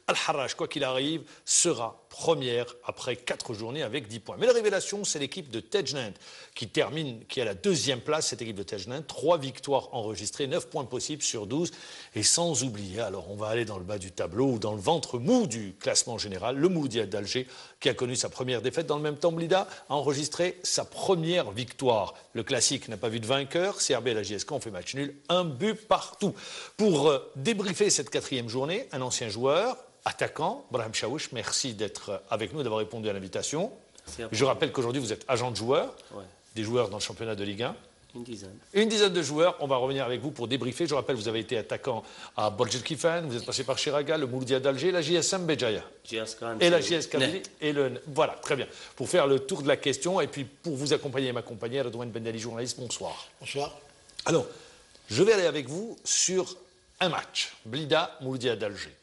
Al-Harraj, quoi qu'il arrive, sera première après 4 journées avec 10 points. Mais la révélation, c'est l'équipe de Tejnant qui est à la 2e place, cette équipe de Tejnant. 3 victoires enregistrées, 9 points possibles sur 12. Et sans oublier, alors on va aller dans le bas du tableau ou dans le ventre mou du classement général, le Mouloudia d'Alger qui a connu sa première défaite. Dans le même temps, Blida a enregistré sa première victoire. Le classique n'a pas vu de vainqueur. CRB et la JSK ont fait match nul, 1 but partout. Pour débriefer cette 4e journée, un ancien joueur, attaquant, Brahim Chaouch, merci d'être avec nous et d'avoir répondu à l'invitation. Je rappelle qu'aujourd'hui vous êtes agent de joueurs, des joueurs dans le championnat de Ligue 1. Une dizaine de joueurs. On va revenir avec vous pour débriefer. Je rappelle, vous avez été attaquant à Borj Kifan, vous êtes passé par Chiraga, le Mouloudia d'Alger, la JSM Béjaïa. Et la JSK. Voilà, très bien. Pour faire le tour de la question et puis pour vous accompagner et m'accompagner, Redouane Bendali, journaliste, bonsoir. Bonsoir. Alors, je vais aller avec vous sur un match. Blida, Mouloudia d'Alger.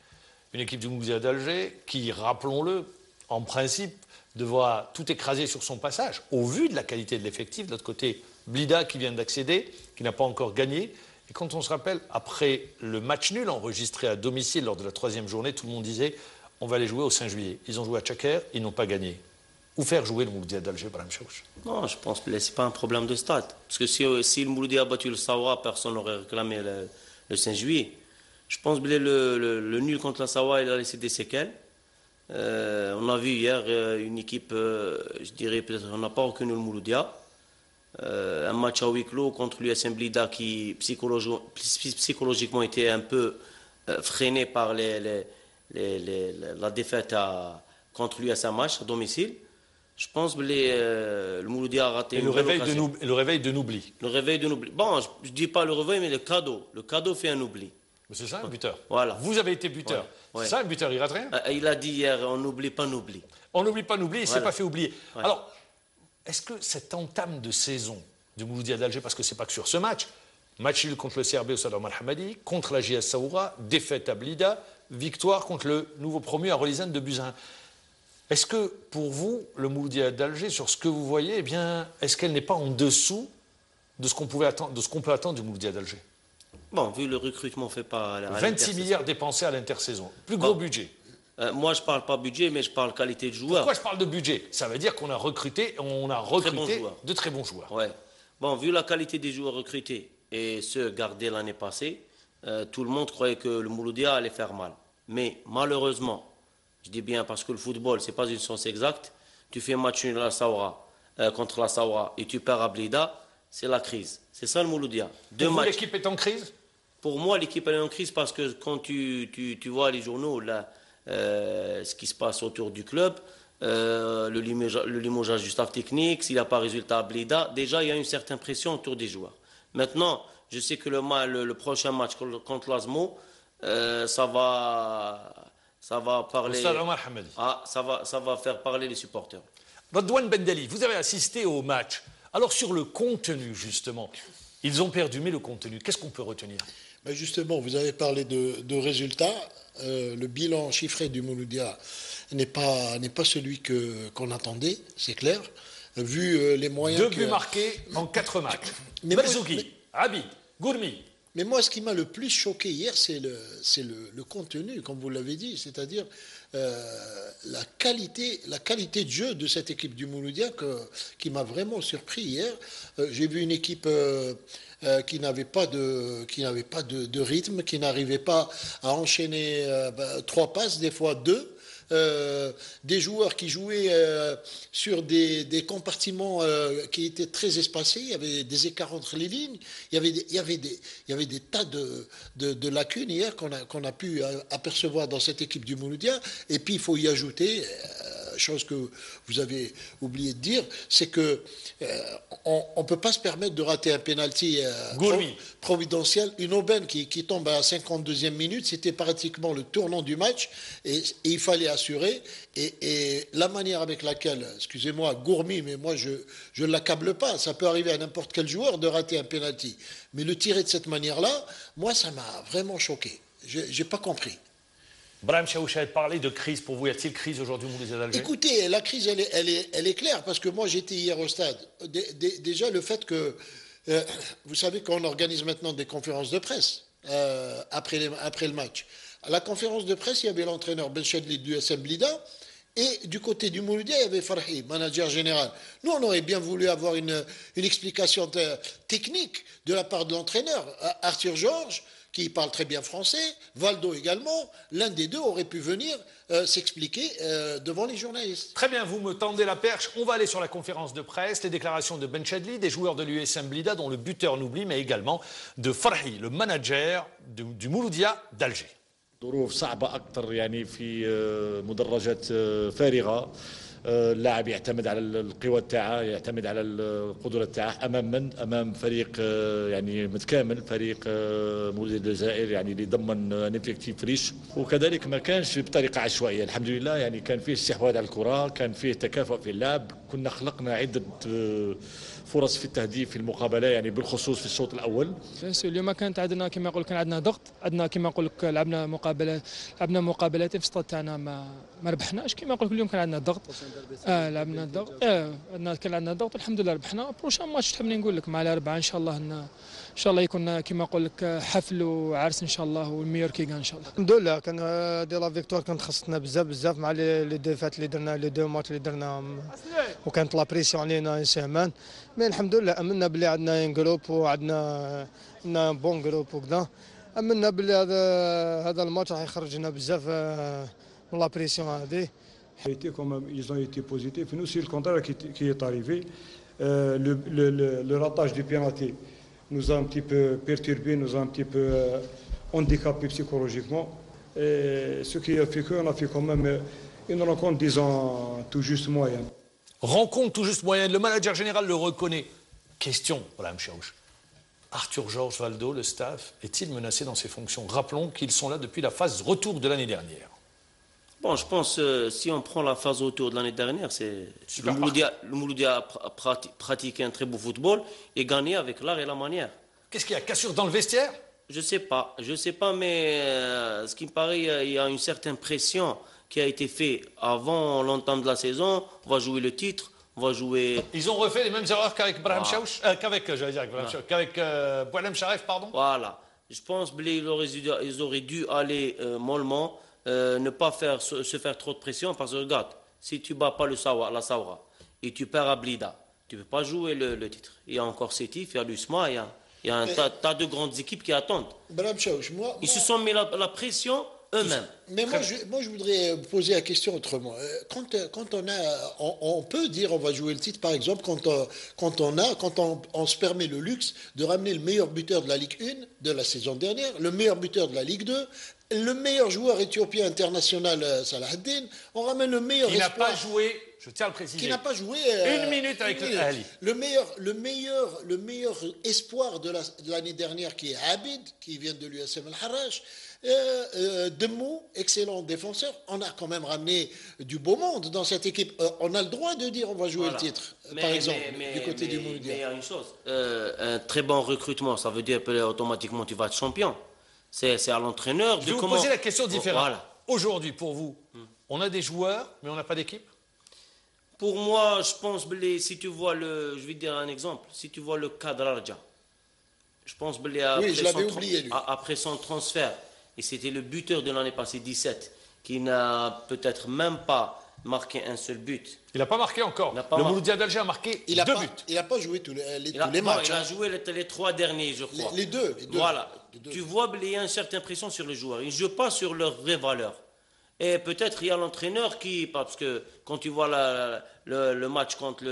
Une équipe du Mouloudia d'Alger qui, rappelons-le, en principe, devra tout écraser sur son passage, au vu de la qualité de l'effectif. De l'autre côté, Blida qui vient d'accéder, qui n'a pas encore gagné. Et quand on se rappelle, après le match nul enregistré à domicile lors de la 3e journée, tout le monde disait on va aller jouer au 5 juillet. Ils ont joué à Tchaker, ils n'ont pas gagné. Où faire jouer le Mouloudia d'Alger, Brahim Chaouch? Non, je pense que ce n'est pas un problème de stade. Parce que si le Mouloudia a battu le Sawa, personne n'aurait réclamé le 5 juillet. Je pense que le nul contre la Sawa, il a laissé des séquelles. On a vu hier une équipe, je dirais peut-être, on n'a pas reconnu le Mouloudia. Un match à huis clos contre l'USM Blida qui psychologiquement était un peu freiné par la défaite contre l'USMH à domicile. Je pense que le Mouloudia a raté le réveil de Noubli. Le réveil de Noubli. Bon, je ne dis pas le réveil, mais le cadeau. Le cadeau fait un oubli. C'est ça un buteur. Voilà. Vous avez été buteur. C'est ça un buteur, il rate rien. Il a dit hier, on n'oublie pas, n'oublie. On n'oublie pas, n'oublie, il ne s'est pas fait oublier. Alors, est-ce que cette entame de saison du Mouloudia d'Alger, parce que ce n'est pas que sur ce match nul contre le CRB au Stade Omar Hamadi, contre la JS Saoura, défaite à Blida, victoire contre le nouveau promu à Relizane de Buzyn. Est-ce que pour vous, le Mouloudia d'Alger, sur ce que vous voyez, eh bien, est-ce qu'elle n'est pas en dessous de ce qu'on peut attendre du Mouloudia d'Alger? Bon, vu le recrutement fait par... 26 milliards dépensés à l'intersaison. Plus gros budget. Moi, je ne parle pas budget, mais je parle qualité de joueur. Pourquoi je parle de budget? Ça veut dire qu'on a recruté, de très bons joueurs. Ouais. Bon, vu la qualité des joueurs recrutés et ceux gardés l'année passée, tout le monde croyait que le Mouloudia allait faire mal. Mais malheureusement, je dis bien parce que le football, ce n'est pas une science exacte, tu fais un match nul à la Saoura, contre la Saoura et tu perds à Blida, c'est la crise. C'est ça le Mouloudia. Pour vous, l'équipe est en crise? Pour moi, l'équipe est en crise parce que quand tu vois les journaux, là, ce qui se passe autour du club, le limogeage du staff technique, s'il n'y a pas résultat à Blida, déjà il y a une certaine pression autour des joueurs. Maintenant, je sais que le prochain match contre l'Azmo, ça va parler. Ça va faire parler les supporters. Redouane Bendali, vous avez assisté au match. Alors sur le contenu, justement, ils ont perdu, mais le contenu, qu'est-ce qu'on peut retenir? Ben justement, vous avez parlé de résultats. Le bilan chiffré du Mouloudia n'est pas celui qu'on attendait, c'est clair. Vu les moyens. 2 buts marqués en 4 matchs. Merzouki, Habib, Gourmi. Mais moi, ce qui m'a le plus choqué hier, c'est le contenu, comme vous l'avez dit, c'est-à-dire la qualité de jeu de cette équipe du Mouloudia qui m'a vraiment surpris hier. J'ai vu une équipe qui n'avait pas de rythme, qui n'arrivait pas à enchaîner 3 passes, des fois 2. Des joueurs qui jouaient sur des compartiments qui étaient très espacés, il y avait des écarts entre les lignes, il y avait des tas de lacunes hier qu'on a pu apercevoir dans cette équipe du Mouloudia. Et puis il faut y ajouter, chose que vous avez oublié de dire, c'est que on peut pas se permettre de rater un penalty providentiel, une aubaine qui tombe à la 52e minute, c'était pratiquement le tournant du match et il fallait assurer et la manière avec laquelle, excusez-moi, Gourmi, mais moi je ne l'accable pas, ça peut arriver à n'importe quel joueur de rater un penalty, mais le tirer de cette manière-là, moi ça m'a vraiment choqué, j'ai pas compris. Brahim Chaouch a parlé de crise. Pour vous, y a-t-il crise aujourd'hui au Mouloudia d'Alger? Écoutez, la crise, elle est claire, parce que moi, j'étais hier au stade. Déjà, le fait que, vous savez qu'on organise maintenant des conférences de presse après le match. À la conférence de presse, il y avait l'entraîneur Ben Chadli du SM Blida. Et du côté du Mouloudia, il y avait Farhi, manager général. Nous, on aurait bien voulu avoir une explication technique de la part de l'entraîneur. Arthur Georges, qui parle très bien français, Valdo également, l'un des deux aurait pu venir s'expliquer devant les journalistes. Très bien, vous me tendez la perche. On va aller sur la conférence de presse, les déclarations de Ben Chadli, des joueurs de l'USM Blida, dont le buteur n'oublie, mais également de Farhi, le manager du Mouloudia d'Alger. ظروف صعبة أكثر يعني في مدرجات فارغة. اللاعب يعتمد على القوى تاعه، يعتمد على القدرة تاعه أمام من؟ أمام فريق يعني متكامل، فريق مولودية الجزائر يعني اللي ضمن ان افكتيف ريش، وكذلك ما كانش بطريقة عشوائية. الحمد لله يعني كان فيه استحواذ على الكرة، كان فيه تكافؤ في اللعب، كنا خلقنا عدة فرص في التهديف في المقابله يعني بالخصوص في الشوط الاول. اليوم كانت عندنا كما نقول كان عندنا ضغط، عندنا كما نقول لك لعبنا مقابلات في السطاد تاعنا ما ربحناش. كما نقول لك اليوم كان عندنا ضغط، لعبنا الضغط، كان عندنا ضغط الحمد لله ربحنا. بروشان ماتش تحبني نقول لك مع الاربعه ان شاء الله ان شاء الله يكون كما نقول لك حفل وعرس ان شاء الله، والميور كيغان ان شاء الله. الحمد لله كان دي لا فيكتوار كانت خصتنا بزاف مع لي ديفات اللي درنا، لي دو ماتش اللي درنا، وكانت لا بريسيون علينا ان سيمان. مي الحمد لله امنا بلي عندنا ان جروب وعندنا بون جروب وكذا. امنا بلي هذا الماتش راح يخرجنا بزاف من لا بريسيون هذه. Ils ont été positifs. Nous, c'est le contraire qui est arrivé. Le ratage du penalty nous a un petit peu perturbé, nous a un petit peu handicapé psychologiquement. Et ce qui a fait qu'on a fait quand même une rencontre, disons, tout juste moyenne. Rencontre tout juste moyenne, le manager général le reconnaît. Question, voilà, M. Chaouch. Arthur Georges, Valdo, le staff, est-il menacé dans ses fonctions? Rappelons qu'ils sont là depuis la phase retour de l'année dernière. Bon, je pense si on prend la phase retour de l'année dernière, c'est le Mouloudia a pratiqué un très beau football et gagné avec l'art et la manière. Qu'est-ce qu'il y a? Cassure dans le vestiaire? Je sais pas, mais ce qui me paraît, il y a une certaine pression qui a été faite avant l'entame de la saison. On va jouer le titre, on va jouer. Ils ont refait les mêmes erreurs qu'avec Brahim Chaouch, qu'avec Boualem Charef, pardon. Voilà. Je pense qu'ils auraient dû aller mollement, ne pas se faire trop de pression, parce que regarde, si tu bats pas la Saoura et tu perds à Blida, tu peux pas jouer le titre. Il y a encore Sétif, il y a l'USMA, il y a un tas de grandes équipes qui attendent. Ils se sont mis la pression eux-mêmes. Mais moi, je voudrais poser la question autrement. Quand on peut dire on va jouer le titre, par exemple, quand on se permet le luxe de ramener le meilleur buteur de la Ligue 1 de la saison dernière, le meilleur buteur de la Ligue 2, le meilleur joueur éthiopien international Salah Eddine, on ramène le meilleur espoir. Qui n'a pas joué, je tiens à le préciser. Qui n'a pas joué une minute avec le Ali. Le meilleur espoir de l'année dernière qui est Abid, qui vient de l'USM Al-Harrach. Demou, excellent défenseur. On a quand même ramené du beau monde dans cette équipe. On a le droit de dire on va jouer le titre, par exemple, du côté du Mouloudia. Mais il y a une chose, un très bon recrutement, ça veut dire que automatiquement tu vas être champion. C'est à l'entraîneur de comment... Je vais vous poser la question différente. Voilà. Aujourd'hui, pour vous, on a des joueurs, mais on n'a pas d'équipe? Pour moi, je pense, si tu vois je vais te dire un exemple, si tu vois le cas de Raja, je pense après son transfert, et c'était le buteur de l'année passée, 17, qui n'a peut-être même pas marqué un seul but. Il n'a pas marqué encore. Le Mouloudia d'Alger a marqué 2 buts. Il n'a pas joué tous les matchs. Il a joué les 3 derniers, je crois. Les deux. Voilà. Tu vois, il y a une certaine pression sur les joueurs. Ils ne jouent pas sur leur vraie valeur. Et peut-être il y a l'entraîneur qui... Parce que quand tu vois le match contre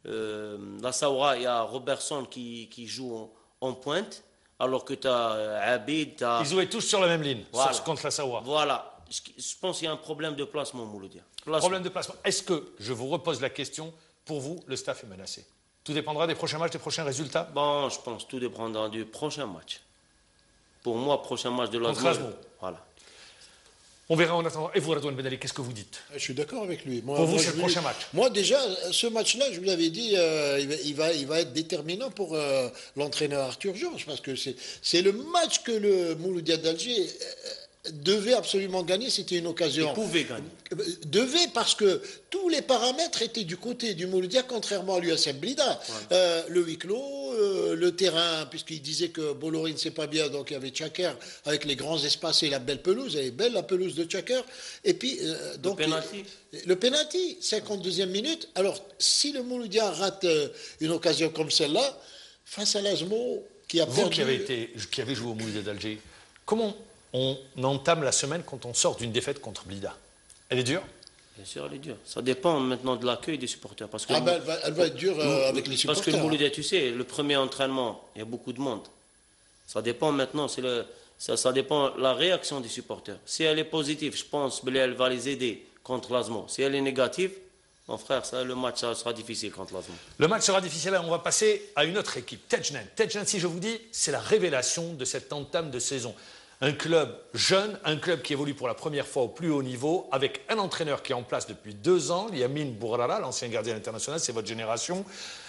la Saoura, il y a Robertson qui joue en pointe, alors que tu as Abid... Ils jouaient tous sur la même ligne, contre la Saoura. Voilà. Je pense qu'il y a un problème de placement, Mouloudia. Problème de placement. Est-ce que, je vous repose la question, pour vous, le staff est menacé? Tout dépendra des prochains matchs, des prochains résultats? Bon, je pense que tout dépendra du prochain match. Pour moi, prochain match de l'Azmour. Voilà. On verra en attendant. Et vous, Radouane Ben Ali, qu'est-ce que vous dites? Je suis d'accord avec lui. Pour vous, c'est le prochain match? Moi, déjà, ce match-là, je vous l'avais dit, il va être déterminant pour l'entraîneur Arthur Georges, parce que c'est le match que le Mouloudia d'Alger devait absolument gagner. C'était une occasion. Il pouvait gagner. Devait, parce que tous les paramètres étaient du côté du Mouloudia, contrairement à l'USM Blida. Le huis clos, le terrain, puisqu'il disait que Bollorine c'est pas bien, donc il y avait Tchaker avec les grands espaces et la belle pelouse, elle est belle la pelouse de Tchaker. Et puis donc le penalty, 52e minute. Alors si le Mouloudia rate une occasion comme celle-là, face à l'Azmo qui a Vous perdu... qui avez joué au Mouloudia d'Alger, comment on entame la semaine quand on sort d'une défaite contre Blida? Elle est dure? Bien sûr, elle est dure. Ça dépend maintenant de l'accueil des supporters. Parce que elle va être dure avec les supporters. Parce que le Mouloudia, tu sais, le premier entraînement, il y a beaucoup de monde. Ça dépend maintenant, ça dépend de la réaction des supporters. Si elle est positive, je pense qu'elle va les aider contre l'Azmo. Si elle est négative, mon frère, le match ça sera difficile contre l'Azmo. Le match sera difficile et on va passer à une autre équipe, Tejnen. Tejnen, si je vous dis, c'est la révélation de cette entame de saison. Un club jeune, un club qui évolue pour la première fois au plus haut niveau, avec un entraîneur qui est en place depuis 2 ans, Yamin Bourrara, l'ancien gardien international, c'est votre génération.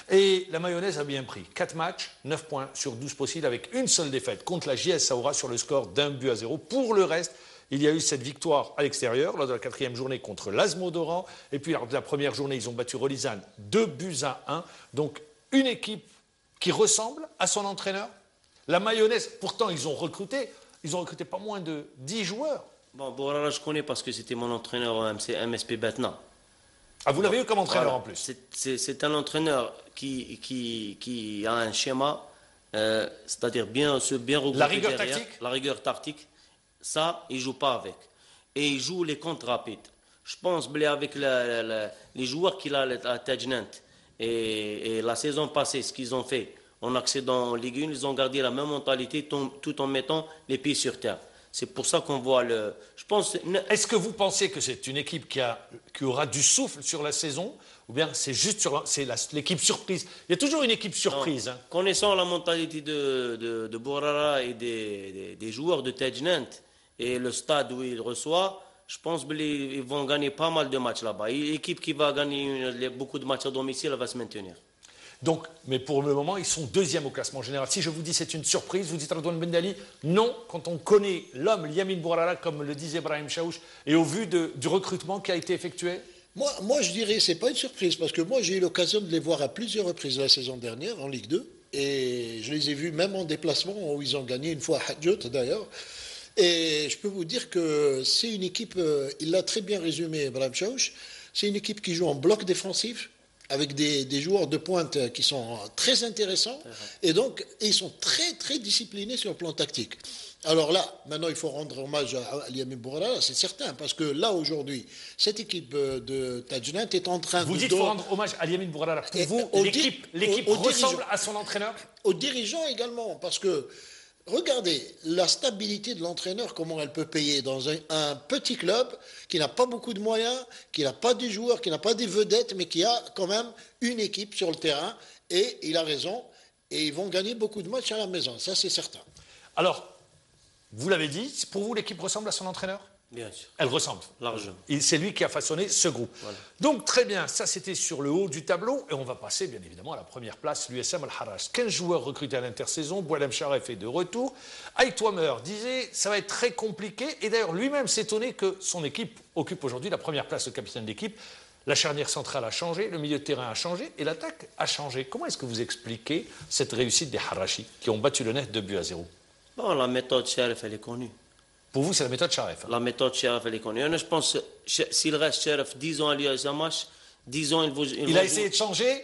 Et la mayonnaise a bien pris. 4 matchs, 9 points sur 12 possibles, avec une seule défaite contre la JS Saoura sur le score d'1-0. Pour le reste, il y a eu cette victoire à l'extérieur, lors de la 4e journée contre l'Azmo d'Oran. Et puis, lors de la première journée, ils ont battu Rolizane 2-1. Donc, une équipe qui ressemble à son entraîneur. La mayonnaise, pourtant, ils ont recruté pas moins de 10 joueurs. Bon, Bourrara, je connais parce que c'était mon entraîneur au MSP Batna. Ah, vous l'avez eu comme entraîneur en plus? C'est un entraîneur qui a un schéma, c'est-à-dire bien regrouper la rigueur derrière, tactique. La rigueur tactique, ça, il ne joue pas avec. Et il joue les comptes rapides. Je pense avec les joueurs qu'il a à Tejnen et la saison passée, ce qu'ils ont fait en accédant en Ligue 1, ils ont gardé la même mentalité tout en mettant les pieds sur terre. C'est pour ça qu'on voit le... Est-ce que vous pensez que c'est une équipe qui aura du souffle sur la saison, ou bien c'est juste l'équipe surprise? Il y a toujours une équipe surprise. Hein. Connaissant la mentalité de Bourrara et des joueurs de Tejnen et le stade où il reçoit, je pense qu'ils vont gagner pas mal de matchs là-bas. L'équipe qui va gagner beaucoup de matchs à domicile, elle va se maintenir. Donc, mais pour le moment, ils sont 2e au classement général. Si je vous dis c'est une surprise, vous dites Radouane Bendali, non, quand on connaît l'homme, Yamin Bourrara, comme le disait Brahim Chaouch, et au vu du recrutement qui a été effectué? Moi, je dirais c'est pas une surprise, parce que moi, j'ai eu l'occasion de les voir à plusieurs reprises la saison dernière, en Ligue 2, et je les ai vus même en déplacement, où ils ont gagné une fois à Hadjout d'ailleurs. Et je peux vous dire que c'est une équipe, il l'a très bien résumé, Brahim Chaouch, c'est une équipe qui joue en bloc défensif, avec des joueurs de pointe qui sont très intéressants, et donc ils sont très très disciplinés sur le plan tactique. Alors là, maintenant il faut rendre hommage à Yamin Bourrara, c'est certain, parce que là aujourd'hui, cette équipe de Tejnen est en train Vous dites qu'il faut rendre hommage à Yamin Bourrara. Pour vous, l'équipe ressemble à son entraîneur? Aux dirigeants également, parce que regardez la stabilité de l'entraîneur, comment elle peut payer dans un petit club qui n'a pas beaucoup de moyens, qui n'a pas des joueurs, qui n'a pas des vedettes, mais qui a quand même une équipe sur le terrain. Et il a raison, et ils vont gagner beaucoup de matchs à la maison, ça c'est certain. Alors, vous l'avez dit, pour vous l'équipe ressemble à son entraîneur? Bien sûr. Elle ressemble. Largement. C'est lui qui a façonné ce groupe. Voilà. Donc très bien, ça c'était sur le haut du tableau. Et on va passer bien évidemment à la première place, l'USM Al-Harrach. 15 joueurs recrutés à l'intersaison, Boualem Sharef est de retour. Aïtwamer disait, ça va être très compliqué. Et d'ailleurs lui-même s'étonnait que son équipe occupe aujourd'hui la première place de capitaine d'équipe. La charnière centrale a changé, le milieu de terrain a changé et l'attaque a changé. Comment est-ce que vous expliquez cette réussite des Harrachi qui ont battu le net 2-0? Bon, la méthode Sharef, elle est connue. Pour vous, c'est la méthode Sharef? La méthode Sharef, elle est connue. Je pense s'il reste Sharef 10 ans à l'USMH, 10 ans, il a essayé de changer.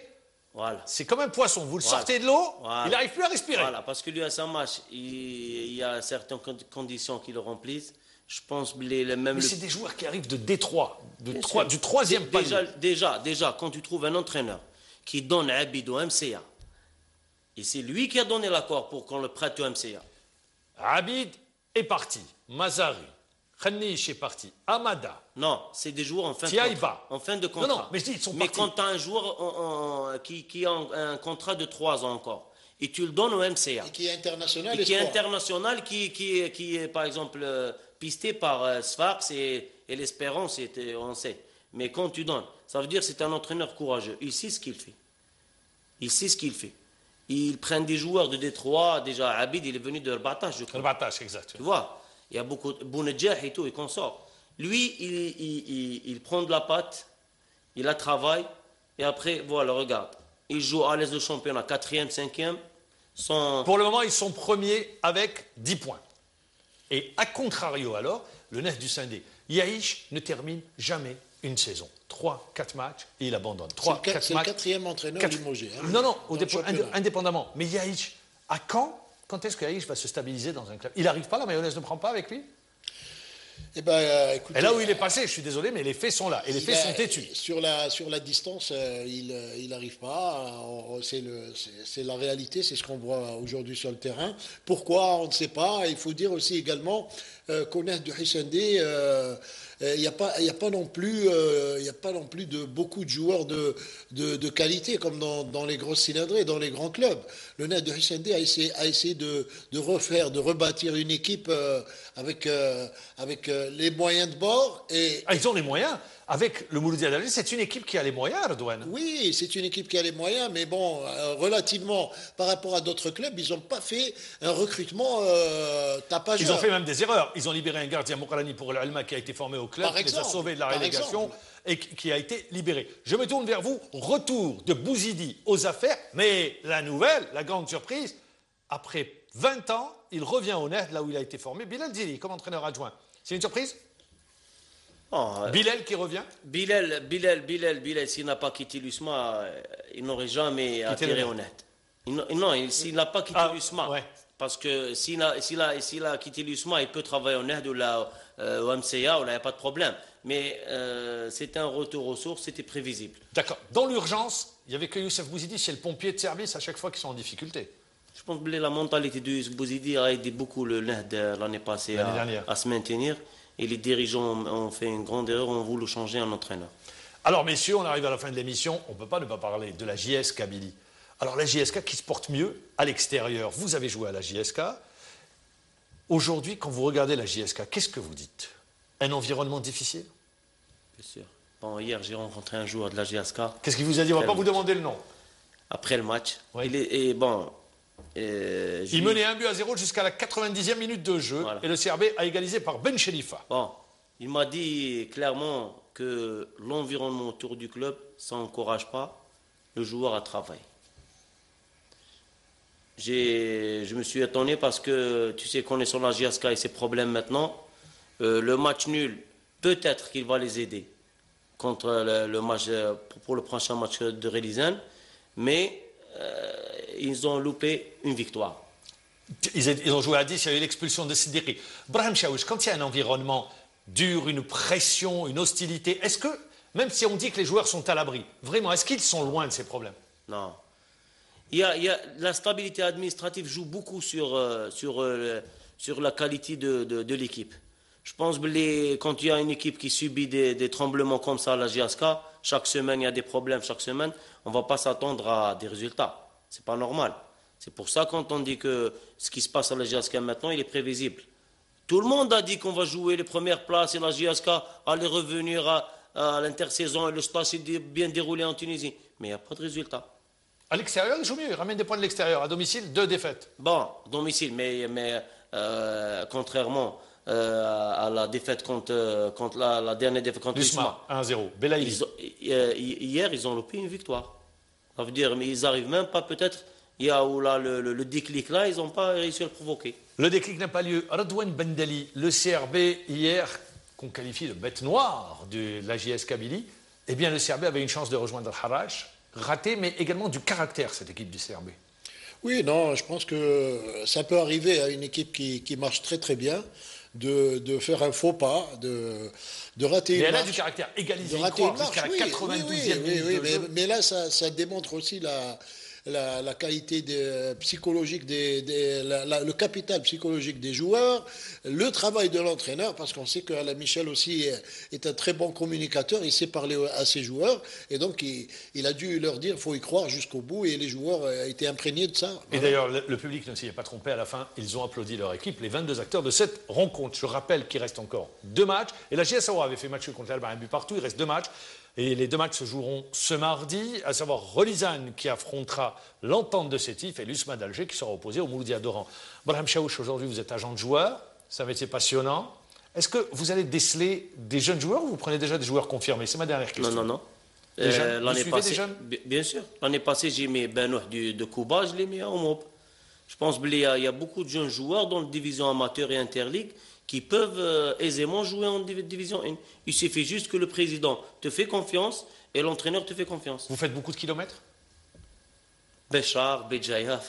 Voilà. C'est comme un poisson. Vous le sortez de l'eau, il n'arrive plus à respirer. Voilà, parce que l'USMH, il y a certaines conditions qui le remplissent. Je pense mais c'est des joueurs qui arrivent de Détroit, du 3e palier. Déjà, quand tu trouves un entraîneur qui donne Abid au MCA, et c'est lui qui a donné l'accord pour qu'on le prête au MCA. Abid est parti, Mazari, Khanish est parti, Amada. Non, c'est des joueurs en fin de contrat. Non, mais je dis, ils sont partis. Mais quand tu as un joueur qui a un contrat de 3 ans encore, et tu le donnes au MCA. Et qui est international. Et qui est international, qui est par exemple pisté par Sfax et l'Espérance, on sait. Mais quand tu donnes, ça veut dire que c'est un entraîneur courageux. Il sait ce qu'il fait. Ils prennent des joueurs de Détroit. Déjà, Abid, il est venu de Herbatash, je crois. Herbatash, exact. Tu vois, il y a beaucoup de Bounedjah et tout, et consort. Lui, il prend de la patte, il la travaille, et après, voilà, regarde. Il joue à l'aise le championnat, 4e, 5e, Pour le moment, ils sont premiers avec 10 points. Et à contrario alors, le Nef du Sindé, Yaïch ne termine jamais une saison. 3-4 matchs et il abandonne. C'est le quatrième entraîneur limogé. Hein, non, indépendamment. Mais Yaïch, à quand est-ce que Yaïch va se stabiliser dans un club? Il n'arrive pas, la mayonnaise ne prend pas avec lui? Eh ben, écoutez, et là où il est passé, je suis désolé, mais les faits sont là. Et les faits sont têtus. Sur la distance, il n'arrive pas. C'est la réalité, c'est ce qu'on voit aujourd'hui sur le terrain. Pourquoi? On ne sait pas. Il faut dire aussi également qu'au Nef du Hissendé, il n'y a pas non plus de beaucoup de joueurs de qualité comme dans les grosses cylindrées, dans les grands clubs. Le Nef de Hissendé a essayé de refaire, de rebâtir une équipe avec les moyens de bord. Ils ont les moyens. Avec le Mouloudia d'Alger, c'est une équipe qui a les moyens, Redouane. Oui, c'est une équipe qui a les moyens, mais bon, relativement par rapport à d'autres clubs, ils n'ont pas fait un recrutement tapageur. Ils ont fait même des erreurs. Ils ont libéré un gardien Mokralani pour l'Alma qui a été formé au club, qui les a sauvés de la relégation et qui a été libéré. Je me tourne vers vous. Retour de Bouzidi aux affaires, mais la nouvelle, la grande surprise, après 20 ans, il revient au Nef, là où il a été formé. Bilal Dili, comme entraîneur adjoint. C'est une surprise? Bilal qui revient? Bilal, s'il n'a pas quitté l'USMA, il n'aurait jamais atterri au Nef. Non, s'il n'a pas quitté l'USMA, parce que s'il a quitté l'USMA, il peut travailler au Nef ou au MCA, où il n'y a pas de problème. Mais c'était un retour aux sources, c'était prévisible. D'accord. Dans l'urgence, il n'y avait que Youssef Bouzidi, c'est le pompier de service à chaque fois qu'ils sont en difficulté. Je pense que la mentalité de Youssef Bouzidi a aidé beaucoup le Nef l'année passée à se maintenir. Et les dirigeants ont fait une grande erreur, ont voulu changer un entraîneur. Alors messieurs, on arrive à la fin de l'émission, on ne peut pas ne pas parler de la JS Kabylie. Alors la JSK qui se porte mieux à l'extérieur. Vous avez joué à la JSK. Aujourd'hui, quand vous regardez la JSK, qu'est-ce que vous dites? Un environnement difficile? Bien sûr. Bon, hier, j'ai rencontré un joueur de la JSK. Qu'est-ce qu'il vous a dit? On ne va pas vous demander le nom. Après le match. Oui. Il menait 1-0 jusqu'à la 90e minute de jeu. Voilà. Et le CRB a égalisé par Ben Chelifa. Bon, il m'a dit clairement que l'environnement autour du club, ça n'encourage pas le joueur à travailler. Je me suis étonné parce que, tu sais, connaissant la JSK et ses problèmes maintenant, le match nul, peut-être qu'il va les aider contre le match, pour le prochain match de Relizane, mais ils ont loupé une victoire. Ils ont joué à 10, il y a eu l'expulsion de Siddiqui. Brahim Chaouch, quand il y a un environnement dur, une pression, une hostilité, est-ce que, même si on dit que les joueurs sont à l'abri, vraiment, est-ce qu'ils sont loin de ces problèmes? Non. La stabilité administrative joue beaucoup sur la qualité de l'équipe. Je pense que quand il y a une équipe qui subit des tremblements comme ça à la JSK, chaque semaine il y a des problèmes, chaque semaine, on ne va pas s'attendre à des résultats. C'est pas normal. C'est pour ça quand on dit que ce qui se passe à la JSK maintenant, il est prévisible. Tout le monde a dit qu'on va jouer les premières places et la JSK allait revenir à l'intersaison et le stage s'est bien déroulé en Tunisie. Mais il n'y a pas de résultat. À l'extérieur, il joue mieux, il ramène des points de l'extérieur. À domicile, 2 défaites. Bon, domicile, mais contrairement à la défaite contre la dernière défaite contre l'USMA. 1-0. Belaïli. Hier, ils ont loupé une victoire. Ça veut dire, mais ils n'arrivent même pas, peut-être, il y a où là, le déclic là, ils n'ont pas réussi à le provoquer. Le déclic n'a pas lieu. Redouane Bendali, le CRB, hier, qu'on qualifie de bête noire de la JS Kabylie, eh bien, le CRB avait une chance de rejoindre Al-Harrach, raté, mais également du caractère, cette équipe du CRB. Oui, non, je pense que ça peut arriver à une équipe qui marche très très bien, de faire un faux pas, de rater une marche. Mais elle a du caractère, égaliser une croix jusqu'à la 92e minute. Mais là, ça démontre aussi la qualité psychologique, le capital psychologique des joueurs, le travail de l'entraîneur, parce qu'on sait qu'Alain Michel aussi est un très bon communicateur, il sait parler à ses joueurs, et donc il a dû leur dire, il faut y croire jusqu'au bout, et les joueurs étaient imprégnés de ça. Et d'ailleurs, le public ne s'y est pas trompé à la fin, ils ont applaudi leur équipe, les 22 acteurs de cette rencontre. Je rappelle qu'il reste encore 2 matchs, et la JS Aoura avait fait match contre l'Alba, un but partout, il reste 2 matchs. Et les 2 matchs se joueront ce mardi, à savoir Relizane qui affrontera l'Entente de Sétif et l'USMA d'Alger qui sera opposé au Mouloudia d'Oran. Brahim Chaouch, aujourd'hui vous êtes agent de joueur, c'est un métier passionnant. Est-ce que vous allez déceler des jeunes joueurs ou vous prenez déjà des joueurs confirmés? C'est ma dernière question. Non. L'année passée, bien sûr. L'année passée, j'ai mis Benouh de Kouba, je l'ai mis à Omob. Je pense qu'il y a beaucoup de jeunes joueurs dans la division amateur et interligue qui peuvent aisément jouer en division 1. Il suffit juste que le président te fait confiance et l'entraîneur te fait confiance. Vous faites beaucoup de kilomètres? Béchar, Béjaïa,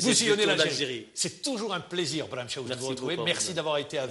Vous sillonnez l'Algérie. C'est toujours un plaisir, Brahim Chaouz, de vous retrouver. Merci d'avoir été avec nous.